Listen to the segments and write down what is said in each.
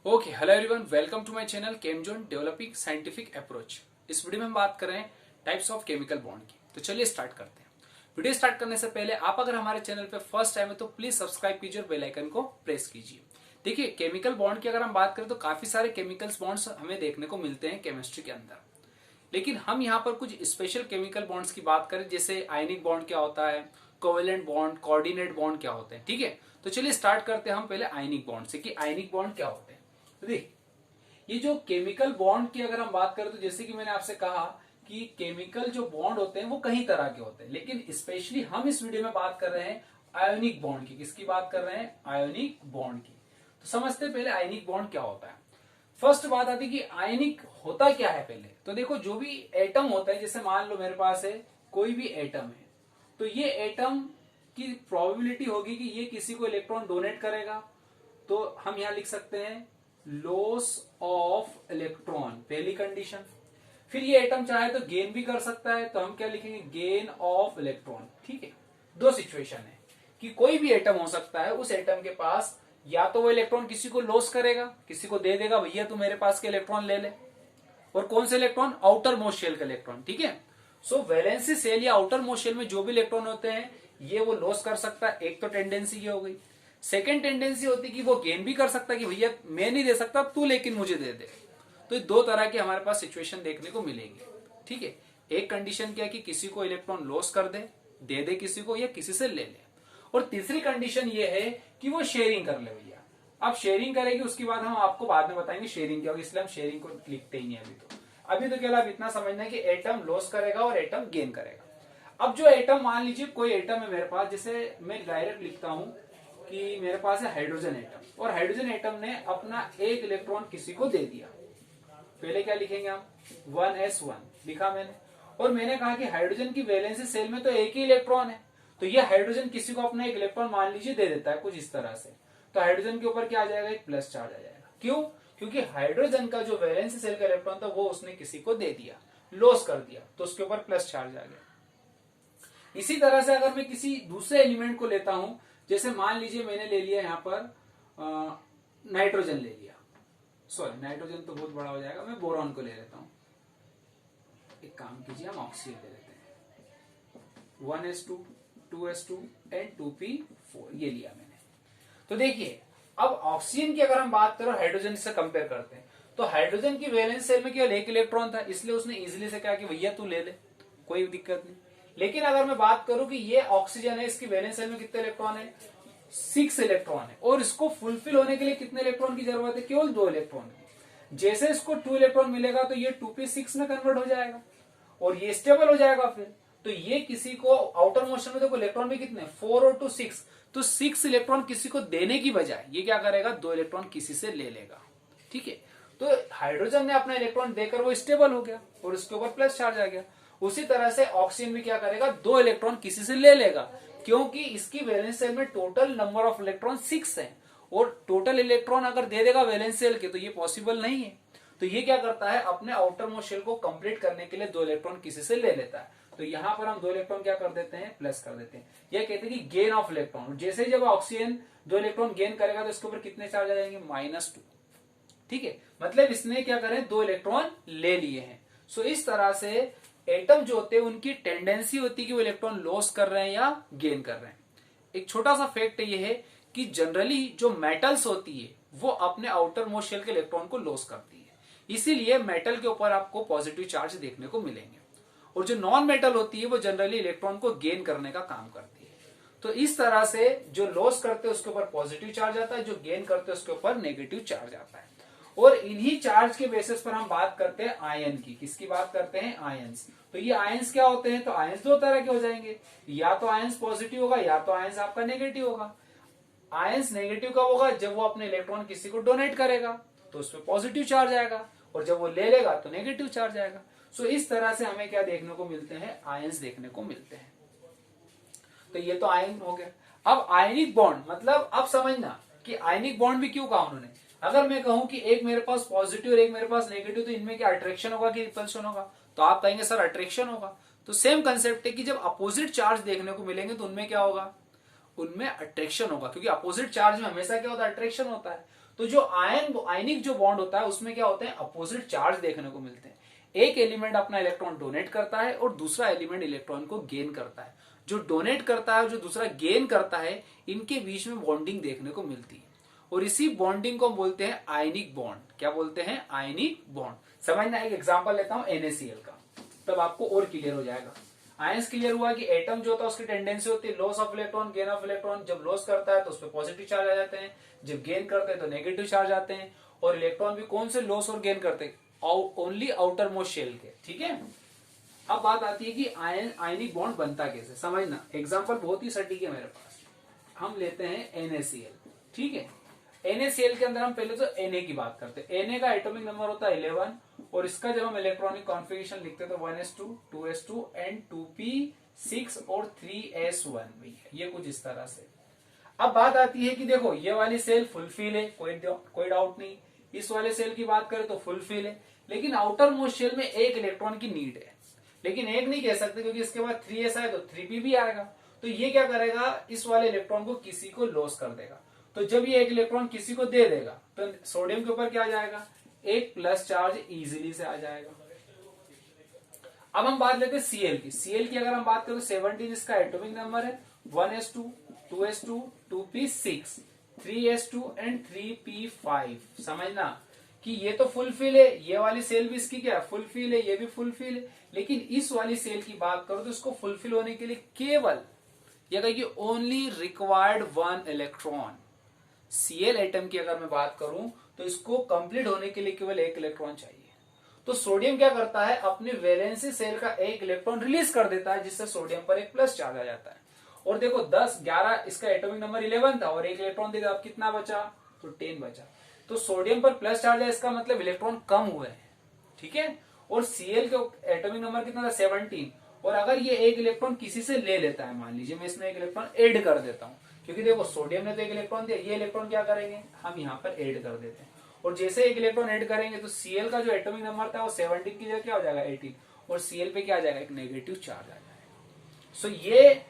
Okay, hello everyone, welcome to my channel Chemzone developing scientific approach. इस video में हम बात कर रहे हैं टाइप्स ऑफ केमिकल बॉन्ड की। तो चलिए स्टार्ट करते हैं। वीडियो स्टार्ट करने से पहले आप अगर हमारे चैनल पे फर्स्ट टाइम है तो प्लीज सब्सक्राइब कीजिए और बेल आइकन को प्रेस कीजिए। देखिए, केमिकल बॉन्ड की अगर हम बात करें तो काफी सारे केमिकल्स बॉन्ड्स हमें देखने को मिलते हैं केमिस्ट्री के अंदर, लेकिन हम यहाँ पर कुछ स्पेशल केमिकल बॉन्ड्स की बात करें, जैसे आयनिक बॉन्ड क्या होता है, कोवेलेंट बॉन्ड, कोऑर्डिनेट बॉन्ड क्या होते हैं। ठीक है, तो चलिए स्टार्ट करते हैं हम पहले आयनिक बॉन्ड से कि आयनिक बॉन्ड क्या होते हैं। तो देखिए, ये जो केमिकल बॉन्ड की अगर हम बात करें तो जैसे कि मैंने आपसे कहा कि केमिकल जो बॉन्ड होते हैं वो कई तरह के होते हैं, लेकिन स्पेशली हम इस वीडियो में बात कर रहे हैं आयोनिक बॉन्ड की। किसकी बात कर रहे हैं? आयोनिक बॉन्ड की। तो समझते हैं पहले आयनिक बॉन्ड क्या होता है। फर्स्ट बात आती है कि आयनिक होता क्या है। पहले तो देखो, जो भी एटम होता है, जैसे मान लो मेरे पास है कोई भी एटम है, तो ये एटम की प्रोबेबिलिटी होगी कि ये किसी को इलेक्ट्रॉन डोनेट करेगा, तो हम यहां लिख सकते हैं लॉस ऑफ इलेक्ट्रॉन, पहली कंडीशन। फिर ये एटम चाहे तो गेन भी कर सकता है, तो हम क्या लिखेंगे? Gain of electron. ठीक है, दो सिचुएशन है कि कोई भी एटम हो सकता है, उस एटम के पास या तो वो इलेक्ट्रॉन किसी को लॉस करेगा, किसी को दे देगा, भैया तू मेरे पास के इलेक्ट्रॉन ले ले। और कौन से इलेक्ट्रॉन? आउटर मोस्ट शेल का इलेक्ट्रॉन। ठीक है, सो वैलेंसी सेल या आउटर मोस्ट शेल में जो भी इलेक्ट्रॉन होते हैं ये वो लॉस कर सकता है। एक तो टेंडेंसी ये हो गई। सेकेंड टेंडेंसी होती है कि वो गेन भी कर सकता है कि भैया मैं नहीं दे सकता तू, लेकिन मुझे दे दे। तो दो तरह की हमारे पास सिचुएशन देखने को मिलेगी। ठीक है, एक कंडीशन क्या है कि किसी को इलेक्ट्रॉन लॉस कर दे दे किसी को, या किसी से ले ले। और तीसरी कंडीशन ये है कि वो शेयरिंग कर ले भैया। अब शेयरिंग करेगी, उसकी बात हम आपको बाद में बताएंगे शेयरिंग क्या होगी, इसलिए हम शेयरिंग को लिखते ही नहीं अभी तो केवल आप इतना समझना है कि एटम लॉस करेगा और एटम गेन करेगा। अब जो एटम, मान लीजिए कोई एटम है मेरे पास, जैसे मैं डायरेक्ट लिखता हूं कि मेरे पास है हाइड्रोजन एटम, और हाइड्रोजन एटम ने अपना एक इलेक्ट्रॉन किसी को दे दिया। पहले क्या लिखेंगे हम? 1s1 लिखा मैंने, और मैंने कहा कि हाइड्रोजन की वैलेंसी सेल में तो एक ही इलेक्ट्रॉन है, तो ये हाइड्रोजन किसी को अपना एक इलेक्ट्रॉन मान लीजिए दे देता है कुछ इस तरह से, तो हाइड्रोजन के ऊपर क्या आ जाएगा? एक प्लस चार्ज आ जाएगा। क्यों? क्योंकि हाइड्रोजन का जो वैलेंसी सेल का इलेक्ट्रॉन था वो उसने किसी को दे दिया, लॉस कर दिया, तो उसके ऊपर प्लस चार्ज आ गया। इसी तरह से अगर मैं किसी दूसरे एलिमेंट को लेता हूं, जैसे मान लीजिए मैंने ले लिया यहां पर नाइट्रोजन ले लिया, सॉरी नाइट्रोजन तो बहुत बड़ा हो जाएगा, मैं बोरॉन को ले लेता हूं। एक काम कीजिए, हम ऑक्सीजन ले लेते हैं। 1s2, 2s2 एंड 2p4 ये लिया मैंने। तो देखिए, अब ऑक्सीजन की अगर हम बात करें हाइड्रोजन से कंपेयर करते हैं, तो हाइड्रोजन की वैलेंस सेल में केवल एक इलेक्ट्रॉन था, इसलिए उसने इजीली से कहा कि भैया तू ले ले, कोई दिक्कत नहीं। लेकिन अगर मैं बात करूं कि ये ऑक्सीजन है, इसकी वैलेंस सेल में कितने इलेक्ट्रॉन है? 6 इलेक्ट्रॉन है, और इसको फुलफिल होने के लिए कितने इलेक्ट्रॉन की जरूरत है? केवल 2 इलेक्ट्रॉन की। जैसे इसको 2 इलेक्ट्रॉन मिलेगा तो ये 2p6 में कन्वर्ट हो जाएगा और ये स्टेबल हो जाएगा। फिर तो ये किसी को आउटर मोशन में देखो इलेक्ट्रॉन भी कितने? 4 और 2 6, तो 6 इलेक्ट्रॉन किसी को देने की बजाय ये क्या करेगा? 2 इलेक्ट्रॉन किसी से ले लेगा। ठीक है, तो हाइड्रोजन ने अपना इलेक्ट्रॉन देकर वो स्टेबल हो गया और उसके ऊपर प्लस चार्ज आ गया। उसी तरह से ऑक्सीजन भी क्या करेगा? 2 इलेक्ट्रॉन किसी से ले लेगा, क्योंकि इसकी वैलेंस सेल में टोटल नंबर ऑफ इलेक्ट्रॉन 6 है, और टोटल इलेक्ट्रॉन अगर दे देगा वैलेंस सेल के तो ये पॉसिबल नहीं है। तो ये क्या करता है? अपने आउटर मोस्ट शेल को कंप्लीट करने के लिए 2 इलेक्ट्रॉन किसी से ले लेता है। तो यहां पर हम 2 इलेक्ट्रॉन क्या कर देते हैं? प्लस कर देते हैं। यह कहते हैं कि गेन ऑफ इलेक्ट्रॉन। जैसे ही जब ऑक्सीजन 2 इलेक्ट्रॉन गेन करेगा तो इसके ऊपर कितने चार्ज आ जाएंगे? -2। ठीक है, मतलब इसने क्या करें? 2 इलेक्ट्रॉन ले लिए हैं। सो इस तरह से एटम जो होते हैं उनकी टेंडेंसी होती है कि वो इलेक्ट्रॉन लॉस कर रहे हैं या गेन कर रहे हैं। एक छोटा सा फैक्ट ये है कि जनरली जो मेटल्स होती है वो अपने आउटर मोस्ट शेल के इलेक्ट्रॉन को लॉस करती है, इसीलिए मेटल के ऊपर आपको पॉजिटिव चार्ज देखने को मिलेंगे। और जो नॉन मेटल होती है वो जनरली इलेक्ट्रॉन को गेन करने का काम करती है। तो इस तरह से जो लॉस करते हैं उसके ऊपर पॉजिटिव चार्ज आता है, जो गेन करते हैं उसके ऊपर नेगेटिव चार्ज आता है। और इन्हीं चार्ज के बेसिस पर हम बात करते हैं आयन की। किसकी बात करते हैं? आयंस। तो ये आयंस क्या होते हैं? तो आयंस दो तरह के हो जाएंगे, या तो आयंस पॉजिटिव होगा या तो आयंस आपका नेगेटिव होगा। आयंस नेगेटिव कब होगा? जब वो अपने इलेक्ट्रॉन किसी को डोनेट करेगा तो उस पर पॉजिटिव चार्ज आएगा, और जब वो ले लेगा तो नेगेटिव चार्ज आएगा। सो इस तरह से हमें क्या देखने को मिलते हैं? आयंस देखने को मिलते हैं। तो ये तो आयन हो गया। अब आयनिक बॉन्ड, मतलब अब समझना कि आयनिक बॉन्ड भी क्यों कहा उन्होंने। अगर मैं कहूं कि एक मेरे पास पॉजिटिव और एक मेरे पास नेगेटिव, तो इनमें क्या अट्रैक्शन होगा कि रिपल्शन होगा? तो आप कहेंगे सर अट्रैक्शन होगा। तो सेम कंसेप्ट है कि जब अपोजिट चार्ज देखने को मिलेंगे तो उनमें क्या होगा? उनमें अट्रैक्शन होगा, क्योंकि अपोजिट चार्ज में हमेशा क्या होता है? अट्रैक्शन होता है। तो जो आयनिक जो बॉन्ड होता है उसमें क्या होते हैं, अपोजिट चार्ज देखने को मिलते हैं। एक एलिमेंट अपना इलेक्ट्रॉन डोनेट करता है और दूसरा एलिमेंट इलेक्ट्रॉन को गेन करता है। जो डोनेट करता है, जो दूसरा गेन करता है, इनके बीच में बॉन्डिंग देखने को मिलती है और इसी बॉन्डिंग को हम बोलते हैं आयनिक बॉन्ड। क्या बोलते हैं, आयनिक बॉन्ड। समझना, एक एग्जांपल लेता हूं NaCl का, तब आपको और क्लियर हो जाएगा। आयंस क्लियर हुआ कि एटम जो होता है उसकी टेंडेंसी होती है loss of electron, gain of electron. जब लॉस करता है तो उस पर पॉजिटिव चार्ज आ जाते हैं, जब गेन करते हैं तो नेगेटिव चार्ज आते हैं। और इलेक्ट्रॉन भी कौन से लॉस और गेन करते हैं, ओनली आउटर मोस्ट शेल के। ठीक है, अब बात आती है कि आयनिक बॉन्ड बनता कैसे। समझना, एग्जांपल बहुत ही सटीक है मेरे पास। हम लेते हैं NaCl। ठीक है, NaCl के अंदर हम पहले तो Na की बात करते हैं। Na का एटॉमिक नंबर होता है 11 और इसका जब हम इलेक्ट्रॉनिक कॉन्फ़िगरेशन लिखते हैं तो 1s2 2s2 एंड 2p6 और 3s1। ये कुछ इस तरह से। अब बात आती है कि देखो ये वाली सेल फुलफिल है, कोई डाउट नहीं। इस वाले सेल की बात करें तो फुलफिल है, लेकिन आउटर मोस्ट शेल में एक इलेक्ट्रॉन की नीड है। लेकिन एक नहीं कह सकते क्योंकि इसके बाद 3s आए तो 3p भी आएगा। तो ये क्या करेगा, इस वाले इलेक्ट्रॉन को किसी को लॉस कर देगा। तो जब ये एक इलेक्ट्रॉन किसी को दे देगा तो सोडियम के ऊपर क्या आ जाएगा, एक प्लस चार्ज इजीली से आ जाएगा। अब हम बात लेते हैं Cl की। Cl की अगर हम बात करें तो 17 इसका एटॉमिक नंबर है, 1s2 2s2 2p6 3s2 and 3p5। समझना कि ये तो फुलफिल है, ये वाली सेल भी इसकी क्या फुलफिल है, ये भी फुलफिल है। लेकिन इस वाली सेल की बात करो तो इसको फुलफिल होने के लिए केवल ये कहेगी only required 1 electron. Cl atom की अगर मैं बात करूं तो इसको कंप्लीट होने के लिए केवल एक इलेक्ट्रॉन चाहिए। तो सोडियम क्या करता है, अपने वैलेंसी सेल का एक इलेक्ट्रॉन रिलीज कर देता है, जिससे सोडियम पर एक प्लस चार्ज आ जाता है। और देखो 10 11 इसका एटॉमिक नंबर 11 था और एक इलेक्ट्रॉन देगा, अब कितना बचा, तो 10 बचा। तो सोडियम पर प्लस चार्ज है, इसका मतलब इलेक्ट्रॉन कम हुए हैं। ठीक है, और Cl के एटॉमिक नंबर कितना था, 17। और अगर ये एक इलेक्ट्रॉन किसी से ले लेता है, मान लीजिए मैं इसमें एक इलेक्ट्रॉन ऐड कर देता हूं, क्योंकि देखो सोडियम ने तो एक इलेक्ट्रॉन दिया, ये इलेक्ट्रॉन क्या करेंगे, हम यहाँ पर ऐड कर देते हैं। और जैसे एक इलेक्ट्रॉन ऐड करेंगे तो Cl का जो एटॉमिक नंबर था वो 17 की जगह क्या हो जाएगा, 18। और Cl पे क्या आ जाएगा, एक नेगेटिव चार्ज आ जाएगा। सो ये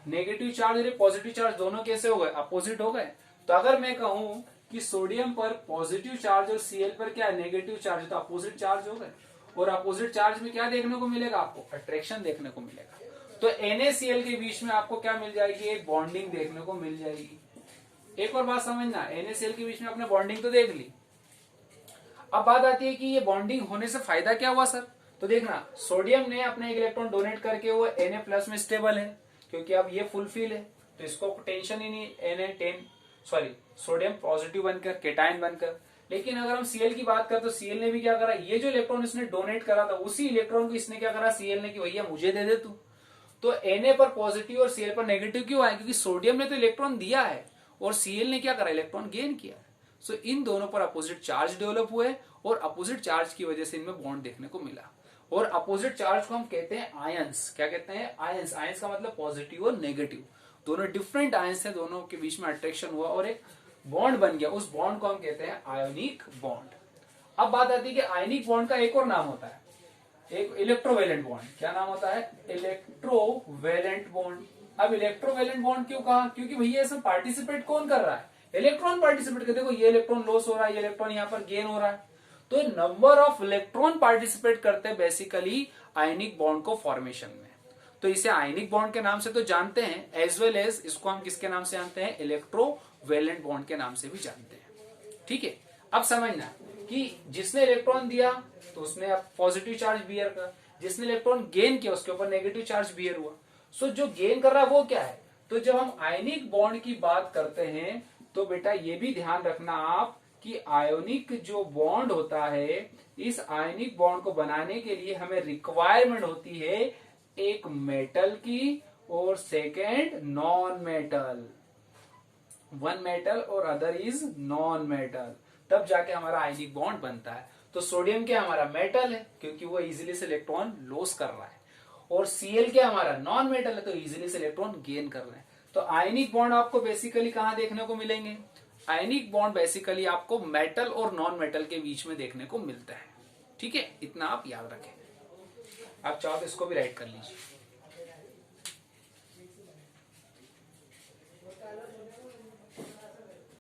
नेगेटिव चार्ज और पॉजिटिव चार्ज दोनों कैसे हो गए, अपोजिट हो गए। तो अगर मैं कहूं कि सोडियम पर पॉजिटिव चार्ज और Cl पर क्या नेगेटिव चार्ज, तो अपोजिट चार्ज हो गए। और अपोजिट चार्ज में क्या देखने को मिलेगा, आपको अट्रैक्शन देखने को मिलेगा। तो NaCl के बीच में आपको क्या मिल जाएगी, एक बॉन्डिंग देखने को मिल जाएगी। एक और बात समझना, NaCl के बीच में आपने बॉन्डिंग तो देख ली। अब बात आती है कि ये बॉन्डिंग होने से फायदा क्या हुआ सर। तो देखना, सोडियम ने अपने एक इलेक्ट्रॉन डोनेट करके वो Na+ में स्टेबल है, क्योंकि अब ये फुलफिल है तो इसको टेंशन ही नहीं, सोडियम पॉजिटिव बनकर केटायन बनकर। लेकिन अगर हम Cl की बात करें तो Cl ने भी क्या करा, ये जो इलेक्ट्रॉन इसने डोनेट करा था उसी इलेक्ट्रॉन को इसने क्या करा, Cl ने, कि भैया मुझे दे दे तू। तो Na पर पॉजिटिव और Cl पर नेगेटिव क्यों आए, क्योंकि सोडियम ने तो इलेक्ट्रॉन दिया है और Cl ने क्या करा, इलेक्ट्रॉन गेन किया। सो इन दोनों पर अपोजिट चार्ज डेवलप हुए और अपोजिट चार्ज की वजह से इनमें बॉन्ड देखने को मिला। और अपोजिट चार्ज को हम कहते हैं आयंस। क्या कहते हैं, आयंस। आयंस का मतलब पॉजिटिव और नेगेटिव, दोनों डिफरेंट आयंस है, दोनों के बीच में अट्रैक्शन हुआ और एक बॉन्ड बन गया। उस बॉन्ड को हम कहते हैं आयोनिक बॉन्ड। अब बात आती है कि आयनिक बॉन्ड का एक और नाम होता है, एक इलेक्ट्रोवेलेंट बॉन्ड। क्या नाम होता है, इलेक्ट्रोवेलेंट बॉन्ड। अब इलेक्ट्रोवेलेंट बॉन्ड क्यों कहा, क्योंकि भैया इसमें पार्टिसिपेट कौन कर रहा है, इलेक्ट्रॉन पार्टिसिपेट कर। देखो ये इलेक्ट्रॉन लॉस हो रहा है, ये इलेक्ट्रॉन यहाँ पर गेन हो रहा है। तो नंबर ऑफ इलेक्ट्रॉन पार्टिसिपेट करते हैं बेसिकली आयनिक बॉन्ड को फॉर्मेशन में। तो इसे आयनिक बॉन्ड के नाम से तो जानते हैं, एज वेल एज इसको हम किसके नाम से जानते हैं, इलेक्ट्रोवेलेंट बॉन्ड के नाम से भी जानते हैं। ठीक है, अब समझना कि जिसने इलेक्ट्रॉन दिया तो उसने पॉजिटिव चार्ज बियर कर, जिसने इलेक्ट्रॉन गेन किया उसके ऊपर नेगेटिव चार्ज बियर हुआ। सो जो गेन कर रहा है वो क्या है। तो जब हम आयनिक बॉन्ड की बात करते हैं तो बेटा ये भी ध्यान रखना आप कि आयोनिक जो बॉन्ड होता है, इस आयनिक बॉन्ड को बनाने के लिए हमें रिक्वायरमेंट होती है एक मेटल की और second non metal. One metal और अदर इज नॉन मेटल, तब जाके हमारा आयनिक बॉन्ड बनता है। तो सोडियम क्या हमारा मेटल है क्योंकि वो इजीली से इलेक्ट्रॉन लॉस कर रहा है, और Cl क्या हमारा नॉन मेटल है तो इजीली से इलेक्ट्रॉन गेन कर रहे हैं। तो आयनिक बॉन्ड आपको बेसिकली कहां देखने को मिलेंगे, आयनिक बॉन्ड बेसिकली आपको मेटल और नॉन मेटल के बीच में देखने को मिलता है। ठीक है, इतना आप याद रखें। आप चाहो तो इसको भी राइट कर लीजिए।